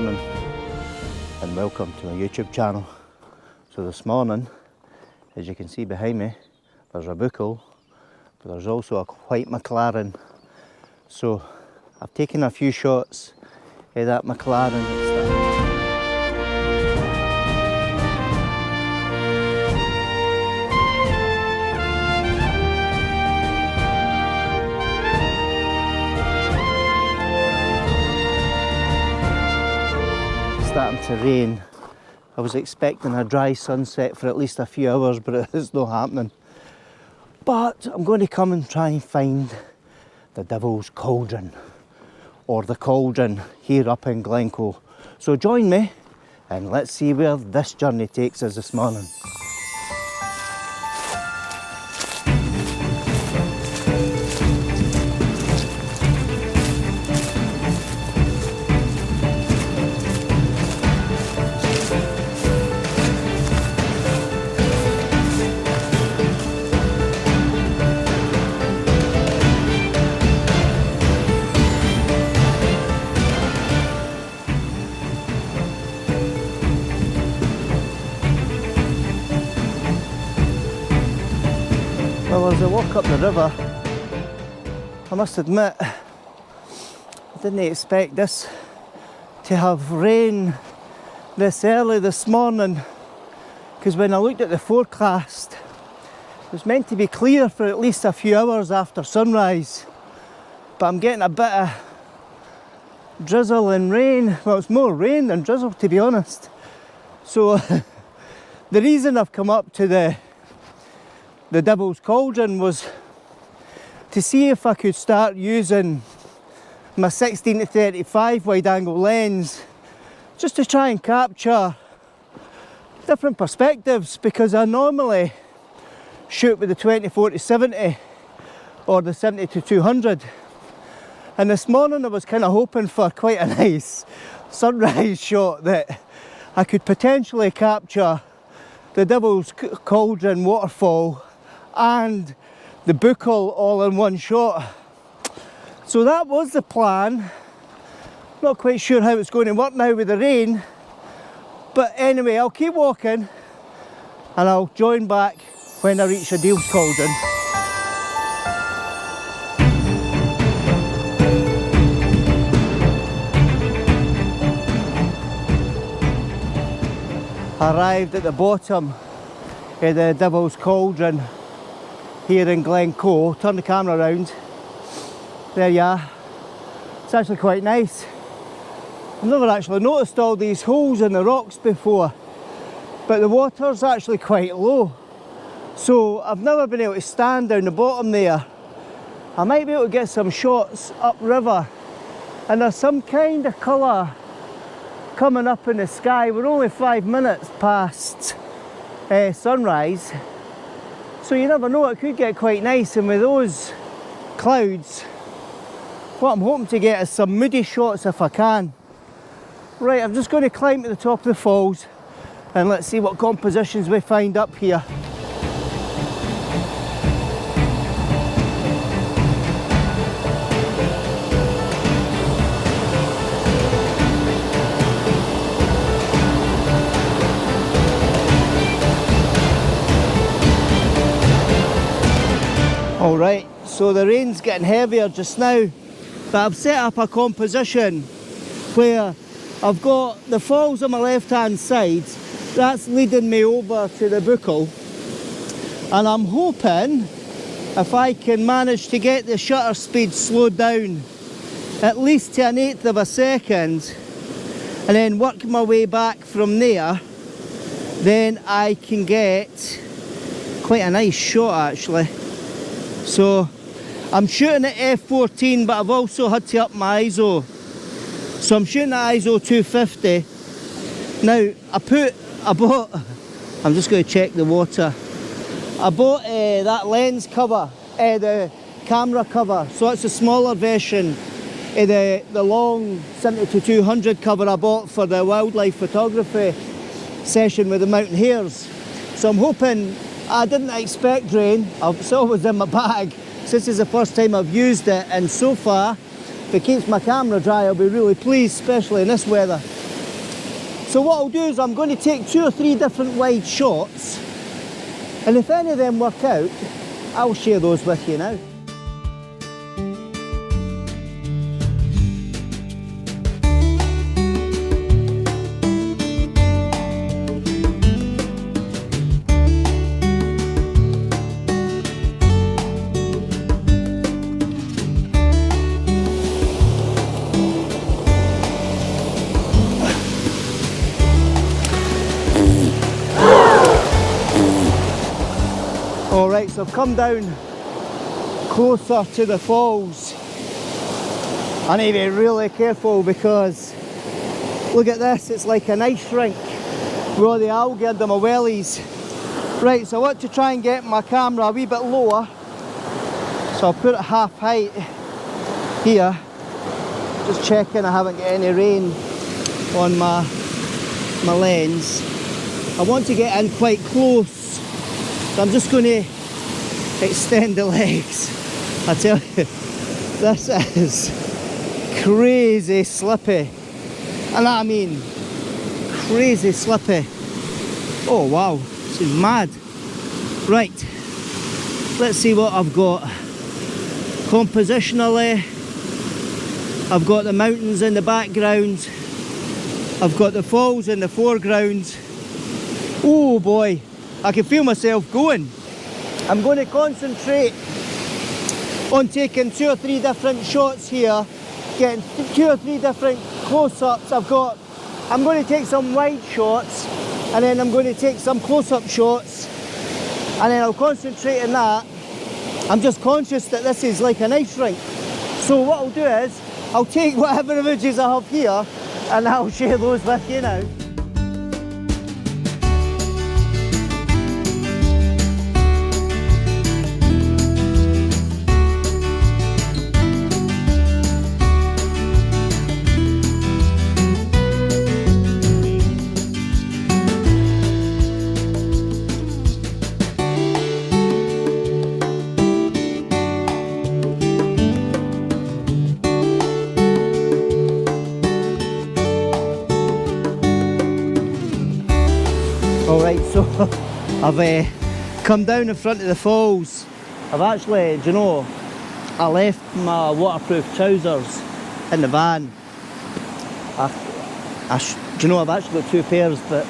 morning and welcome to my YouTube channel. So this morning, as you can see behind me, there's a buckle, but there's also a white McLaren. So I've taken a few shots of that McLaren. Starting to rain. I was expecting a dry sunset for at least a few hours, but it's not happening. But I'm going to come and try and find the Devil's Cauldron, or the Cauldron here up in Glencoe. So join me and let's see where this journey takes us this morning. Well, as I walk up the river, I must admit, I didn't expect this to have rain this early this morning, because when I looked at the forecast, it was meant to be clear for at least a few hours after sunrise, but I'm getting a bit of drizzle and rain. Well, it's more rain than drizzle, to be honest. So the reason I've come up to the Devil's Cauldron was to see if I could start using my 16-35 wide angle lens just to try and capture different perspectives, because I normally shoot with the 24-70 or the 70-200, and this morning I was kind of hoping for quite a nice sunrise shot that I could potentially capture the Devil's Cauldron waterfall and the buckle all in one shot. So that was the plan. Not quite sure how it's going to work now with the rain, but anyway, I'll keep walking and I'll join back when I reach the Devil's Cauldron. Arrived at the bottom of the Devil's Cauldron here in Glencoe. Turn the camera around. There you are. It's actually quite nice. I've never actually noticed all these holes in the rocks before, but the water's actually quite low. So I've never been able to stand down the bottom there. I might be able to get some shots upriver, and there's some kind of colour coming up in the sky. We're only 5 minutes past sunrise, so you never know, it could get quite nice. And with those clouds, what I'm hoping to get is some moody shots if I can. Right, I'm just going to climb to the top of the falls and let's see what compositions we find up here. Alright, so the rain's getting heavier just now, but I've set up a composition where I've got the falls on my left hand side, that's leading me over to the buckle, and I'm hoping if I can manage to get the shutter speed slowed down at least to 1/8 of a second and then work my way back from there, then I can get quite a nice shot actually. So I'm shooting at f14, but I've also had to up my ISO. So I'm shooting at ISO 250. Now I'm just going to check the water. I bought that lens cover, the camera cover. So it's a smaller version of the long 70-200 cover I bought for the wildlife photography session with the mountain hares. So I'm hoping, I didn't expect rain, it's always in my bag. So this is the first time I've used it, and so far, if it keeps my camera dry, I'll be really pleased, especially in this weather. So what I'll do is I'm going to take 2 or 3 different wide shots, and if any of them work out, I'll share those with you now. Alright, so I've come down closer to the falls. I need to be really careful because look at this, it's like an ice rink with all the algae under my wellies. Right, so I want to try and get my camera a wee bit lower, so I'll put it half height here. Just checking I haven't got any rain on my lens. I want to get in quite close, so I'm just going to extend the legs. I tell you, this is crazy slippy, and I mean crazy slippy. Oh wow, this is mad. Right, let's see what I've got. Compositionally, I've got the mountains in the background, I've got the falls in the foreground. Oh boy, I can feel myself going. I'm going to concentrate on taking 2 or 3 different shots here, getting 2 or 3 different close-ups. I'm going to take some wide shots, and then I'm going to take some close-up shots, and then I'll concentrate on that. I'm just conscious that this is like an ice rink. So what I'll do is, I'll take whatever images I have here, and I'll share those with you now. Alright, so I've come down in front of the falls. I've actually, do you know, I left my waterproof trousers in the van. Do you know, I've actually got 2 pairs, but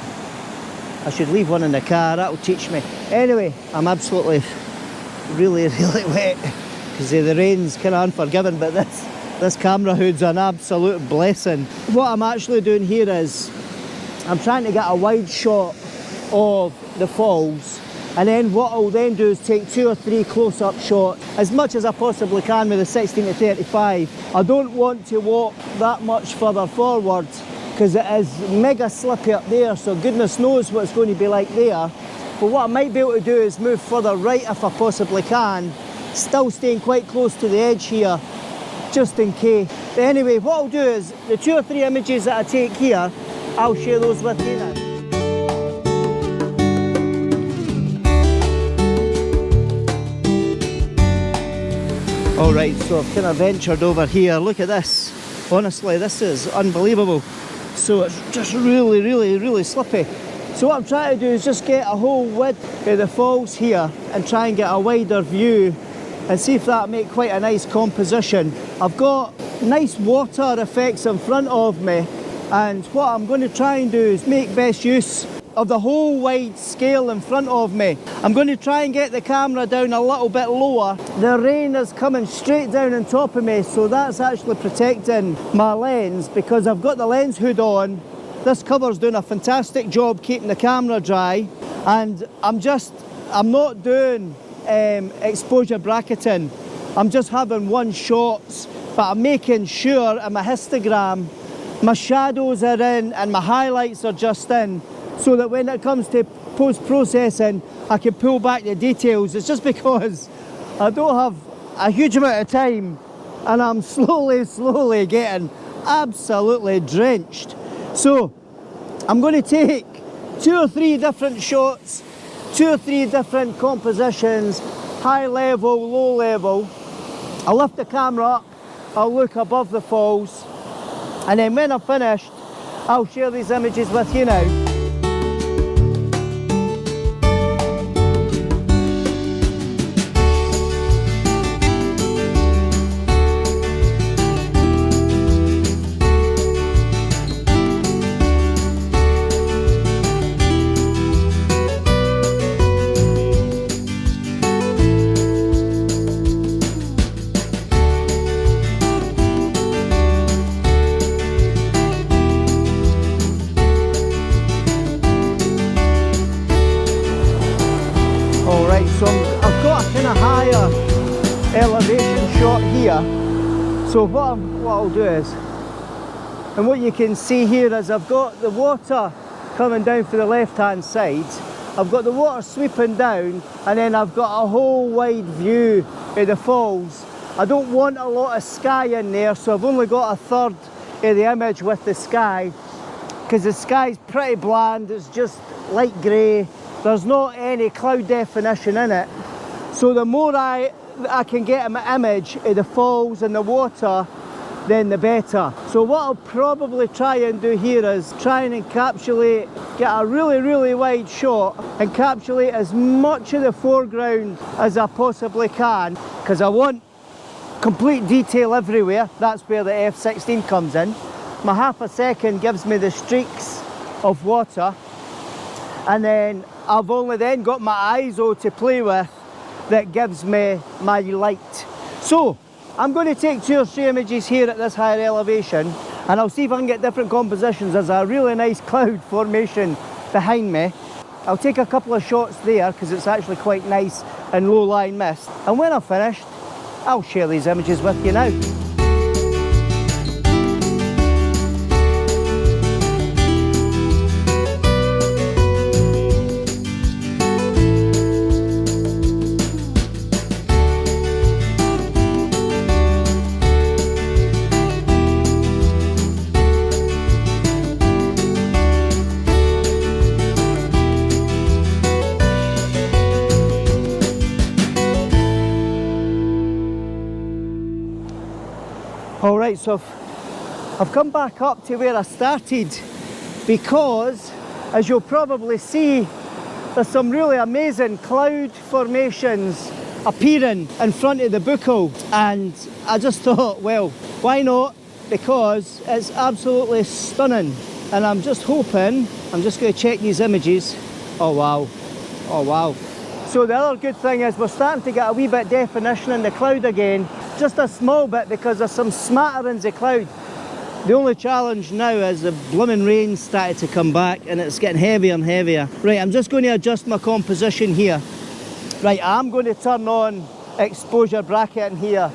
I should leave one in the car, that'll teach me. Anyway, I'm absolutely really wet because the rain's kind of unforgiving, but this camera hood's an absolute blessing. What I'm actually doing here is I'm trying to get a wide shot of the falls, and then what I'll then do is take 2 or 3 close-up shots as much as I possibly can with the 16 to 35. I don't want to walk that much further forward because it is mega slippy up there, so goodness knows what it's going to be like there. But what I might be able to do is move further right if I possibly can, still staying quite close to the edge here just in case. But anyway, what I'll do is the 2 or 3 images that I take here, I'll share those with you now. Alright, so I've kind of ventured over here. Look at this. Honestly, this is unbelievable. So it's just really slippy. So what I'm trying to do is just get a whole width of the falls here and try and get a wider view and see if that make quite a nice composition. I've got nice water effects in front of me, and what I'm going to try and do is make best use of the whole wide scale in front of me. I'm going to try and get the camera down a little bit lower. The rain is coming straight down on top of me, so that's actually protecting my lens because I've got the lens hood on. This cover's doing a fantastic job keeping the camera dry, and I'm not doing exposure bracketing. I'm just having one shots, but I'm making sure in my histogram my shadows are in and my highlights are just in, so that when it comes to post-processing, I can pull back the details. It's just because I don't have a huge amount of time and I'm slowly getting absolutely drenched. So I'm going to take 2 or 3 different shots, 2 or 3 different compositions, high level, low level. I'll lift the camera up, I'll look above the falls, and then when I've finished, I'll share these images with you now. Alright, so I've got a kind of higher elevation shot here. So what I'll do is, and what you can see here is I've got the water coming down for the left hand side. I've got the water sweeping down, and then I've got a whole wide view of the falls. I don't want a lot of sky in there, so I've only got a third of the image with the sky, because the sky's pretty bland. It's just light grey. There's not any cloud definition in it. So the more I can get an image of the falls and the water, then the better. So what I'll probably try and do here is try and encapsulate, get a really wide shot, encapsulate as much of the foreground as I possibly can, because I want complete detail everywhere. That's where the f/16 comes in. My half a second gives me the streaks of water, and then I've only then got my ISO to play with that gives me my light. So I'm going to take 2 or 3 images here at this higher elevation, and I'll see if I can get different compositions. There's a really nice cloud formation behind me. I'll take a couple of shots there because it's actually quite nice and low-lying mist. And when I've finished, I'll share these images with you now. Alright, so I've come back up to where I started, because as you'll probably see, there's some really amazing cloud formations appearing in front of the buccal, and I just thought, well, why not? Because it's absolutely stunning, and I'm just hoping, I'm just going to check these images. Oh wow, oh wow. So the other good thing is we're starting to get a wee bit definition in the cloud again, just a small bit, because there's some smatterings of cloud. The only challenge now is the blooming rain started to come back, and it's getting heavier and heavier. Right, I'm just going to adjust my composition here. Right, I'm going to turn on exposure bracket in here,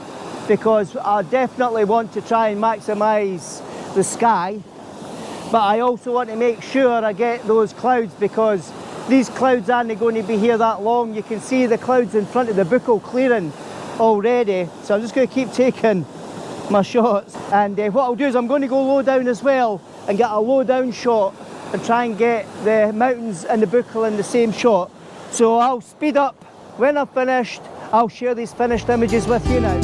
because I definitely want to try and maximise the sky, but I also want to make sure I get those clouds, because these clouds aren't going to be here that long. You can see the clouds in front of the buccal clearing already, so I'm just going to keep taking my shots. And what I'll do is I'm going to go low down as well and get a low down shot and try and get the mountains and the buccal in the same shot. So I'll speed up. When I've finished, I'll share these finished images with you now.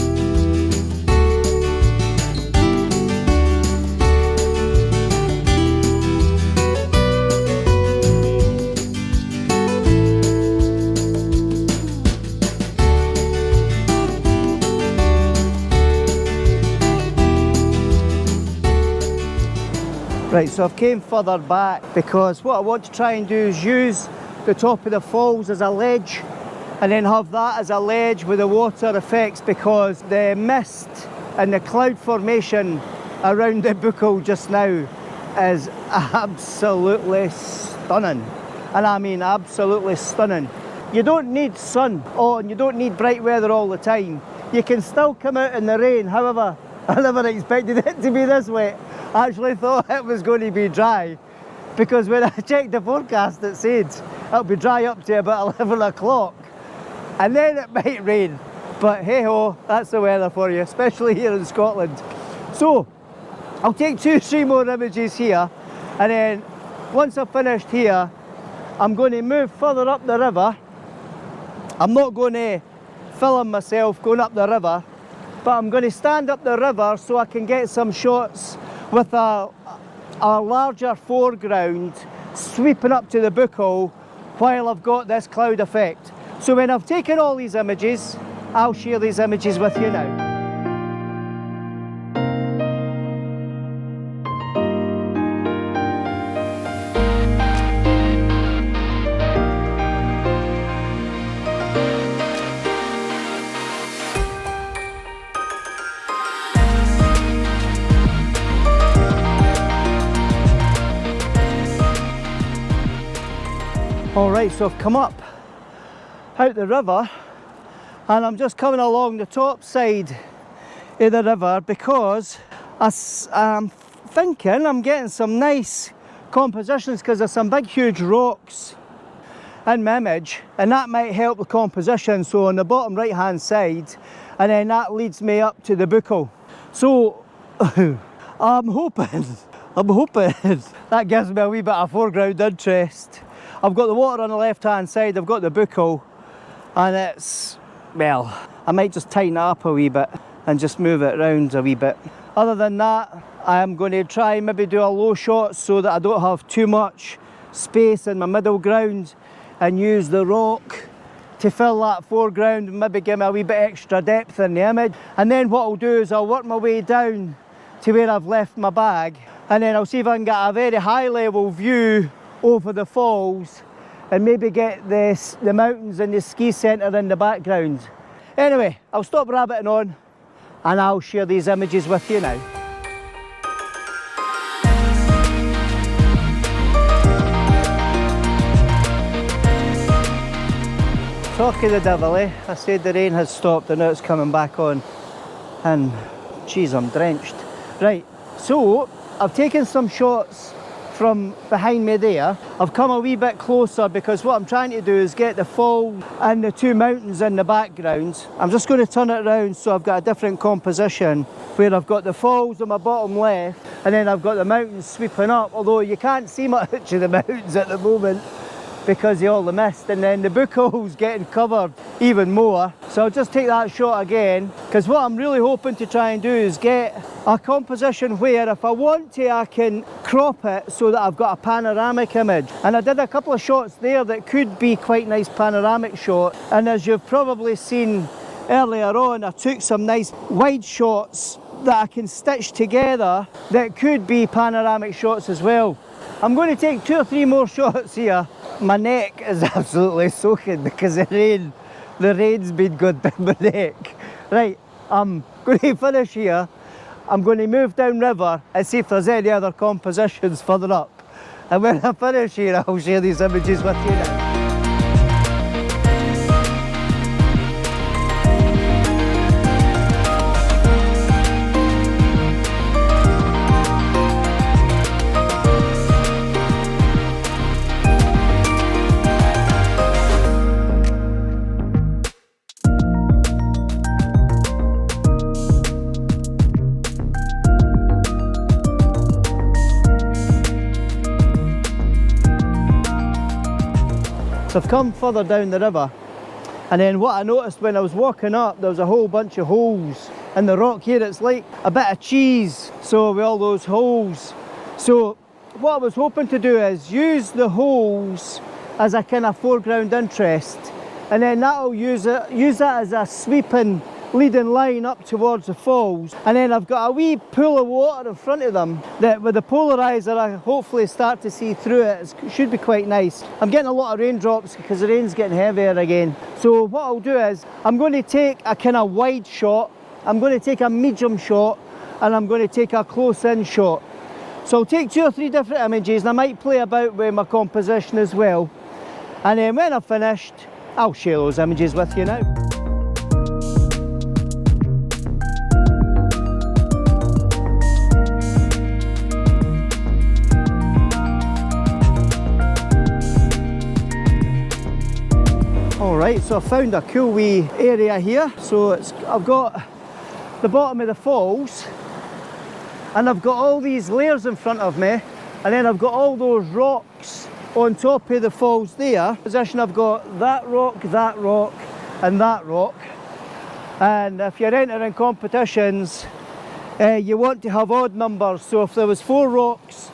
Right, so I've came further back because what I want to try and do is use the top of the falls as a ledge, and then have that as a ledge with the water effects, because the mist and the cloud formation around the buccal just now is absolutely stunning. And I mean absolutely stunning. You don't need sun and you don't need bright weather all the time. You can still come out in the rain. However, I never expected it to be this wet. I actually thought it was going to be dry, because when I checked the forecast it said it'll be dry up to about 11 o'clock and then it might rain. But hey ho, that's the weather for you, especially here in Scotland. So I'll take 2 or 3 more images here, and then once I've finished here, I'm going to move further up the river. I'm not going to film myself going up the river, but I'm going to stand up the river so I can get some shots with a a larger foreground sweeping up to the buckle while I've got this cloud effect. So when I've taken all these images, I'll share these images with you now. Alright, so I've come up out the river and I'm just coming along the top side of the river because I'm thinking I'm getting some nice compositions because there's some big huge rocks in my image and that might help the composition. So on the bottom right hand side, and then that leads me up to the buckle. So I'm hoping that gives me a wee bit of foreground interest. I've got the water on the left hand side, I've got the buckle, and it's, well, I might just tighten it up a wee bit and just move it around a wee bit. Other than that, I am going to try maybe do a low shot so that I don't have too much space in my middle ground and use the rock to fill that foreground and maybe give me a wee bit extra depth in the image. And then what I'll do is I'll work my way down to where I've left my bag, and then I'll see if I can get a very high level view over the falls and maybe get the mountains and the ski centre in the background. Anyway, I'll stop rabbiting on and I'll share these images with you now. Talk of the devil, eh? I said the rain has stopped and now it's coming back on. And geez, I'm drenched. Right, so I've taken some shots from behind me there. I've come a wee bit closer because what I'm trying to do is get the fall and the two mountains in the background. I'm just going to turn it around so I've got a different composition where I've got the falls on my bottom left and then I've got the mountains sweeping up, although you can't see much of the mountains at the moment because of all the mist, and then the buckle's getting covered even more. So I'll just take that shot again because what I'm really hoping to try and do is get a composition where if I want to I can crop it so that I've got a panoramic image. And I did a couple of shots there that could be quite nice panoramic shot, and as you've probably seen earlier on, I took some nice wide shots that I can stitch together that could be panoramic shots as well. I'm going to take 2 or 3 more shots here. My neck is absolutely soaking because the rain's been good down my neck. Right, I'm going to finish here. I'm going to move down river and see if there's any other compositions further up. And when I finish here, I'll share these images with you now. So I've come further down the river, and then what I noticed when I was walking up, there was a whole bunch of holes in the rock here. It's like a bit of cheese, so with all those holes. So what I was hoping to do is use the holes as a kind of foreground interest, and then that'll use that as a sweeping leading line up towards the falls. And then I've got a wee pool of water in front of them that with the polarizer I hopefully start to see through it. It should be quite nice. I'm getting a lot of raindrops because the rain's getting heavier again. So what I'll do is I'm going to take a kind of wide shot, I'm going to take a medium shot, and I'm going to take a close-in shot. So I'll take 2 or 3 different images and I might play about with my composition as well. And then when I've finished, I'll share those images with you now. Alright, so I found a cool wee area here. So I've got the bottom of the falls and I've got all these layers in front of me, and then I've got all those rocks on top of the falls there. Position, I've got that rock, and that rock. And if you're entering competitions, you want to have odd numbers. So if there was 4 rocks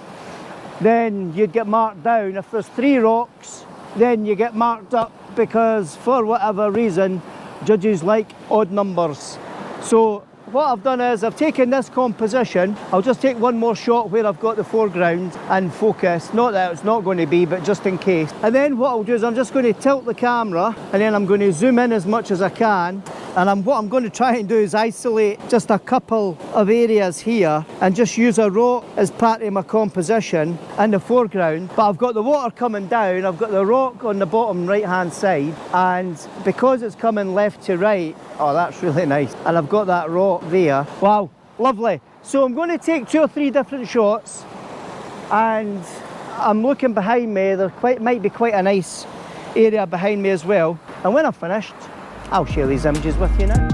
then you'd get marked down. If there's 3 rocks, then you get marked up, because for whatever reason, judges like odd numbers. So what I've done is I've taken this composition. I'll just take one more shot where I've got the foreground and focus. Not that it's not going to be, but just in case. And then what I'll do is I'm just going to tilt the camera, and then I'm going to zoom in as much as I can. And what I'm going to try and do is isolate just a couple of areas here and just use a rock as part of my composition in the foreground. But I've got the water coming down, I've got the rock on the bottom right hand side, and because it's coming left to right, oh, that's really nice. And I've got that rock there. Wow, lovely. So I'm going to take 2 or 3 different shots, and I'm looking behind me. There might be quite a nice area behind me as well. And when I've finished, I'll share these images with you now.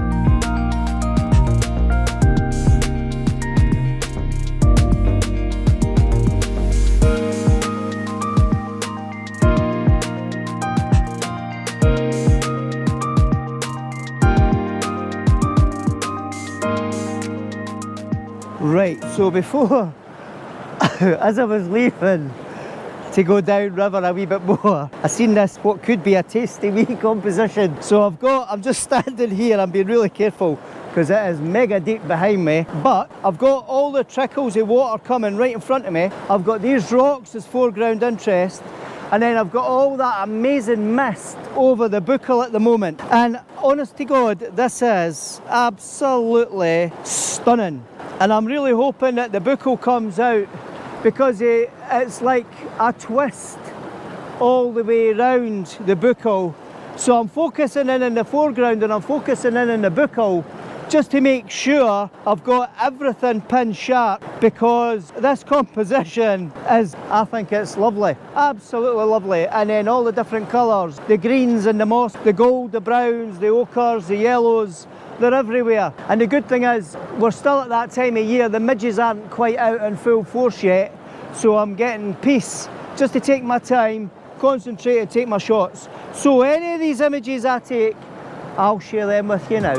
Right, so before, as I was leaving to go down river a wee bit more, I seen this, what could be a tasty wee composition. So I'm just standing here, I'm being really careful because it is mega deep behind me, but I've got all the trickles of water coming right in front of me. I've got these rocks as foreground interest, and then I've got all that amazing mist over the buckle at the moment. And honest to God, this is absolutely stunning. And I'm really hoping that the buckle comes out, because it's like a twist all the way around the buckle. So I'm focusing in the foreground and I'm focusing in the buckle just to make sure I've got everything pinned sharp, because this composition is, I think it's lovely, absolutely lovely. And then all the different colours, the greens and the moss, the gold, the browns, the ochres, the yellows, they're everywhere. And the good thing is, we're still at that time of year, the midges aren't quite out in full force yet, so I'm getting peace just to take my time, concentrate and take my shots. So any of these images I take, I'll share them with you now.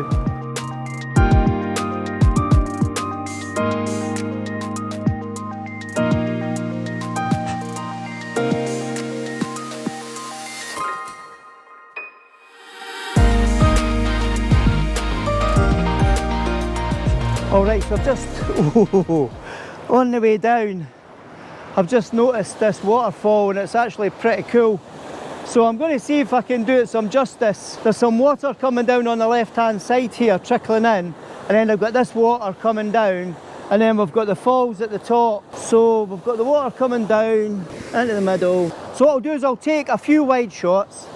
Alright, so I've just, on the way down, I've just noticed this waterfall, and it's actually pretty cool. So I'm going to see if I can do it some justice. There's some water coming down on the left hand side here, trickling in, and then I've got this water coming down, and then we've got the falls at the top. So we've got the water coming down into the middle. So what I'll do is I'll take a few wide shots,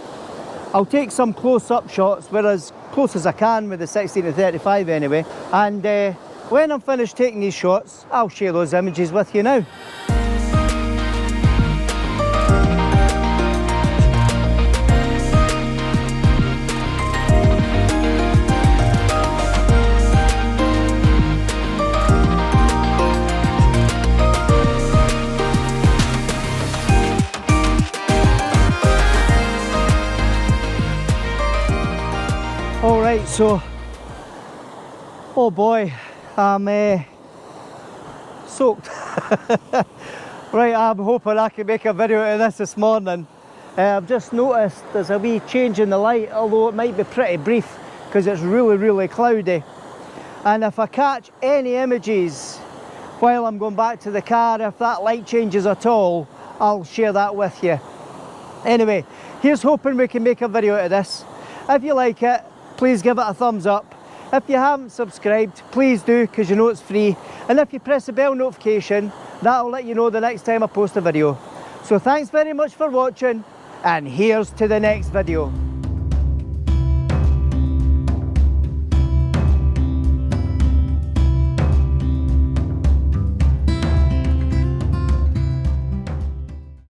I'll take some close-up shots, as close as I can with the 16-35 anyway, and when I'm finished taking these shots, I'll share those images with you now. Alright, so, oh boy, I'm soaked. Right, I'm hoping I can make a video out of this morning. I've just noticed there's a wee change in the light, although it might be pretty brief because it's really cloudy. And if I catch any images while I'm going back to the car, if that light changes at all, I'll share that with you. Anyway, here's hoping we can make a video out of this. If you like it, please give it a thumbs up. If you haven't subscribed, please do, because you know it's free. And if you press the bell notification, that'll let you know the next time I post a video. So thanks very much for watching, and here's to the next video.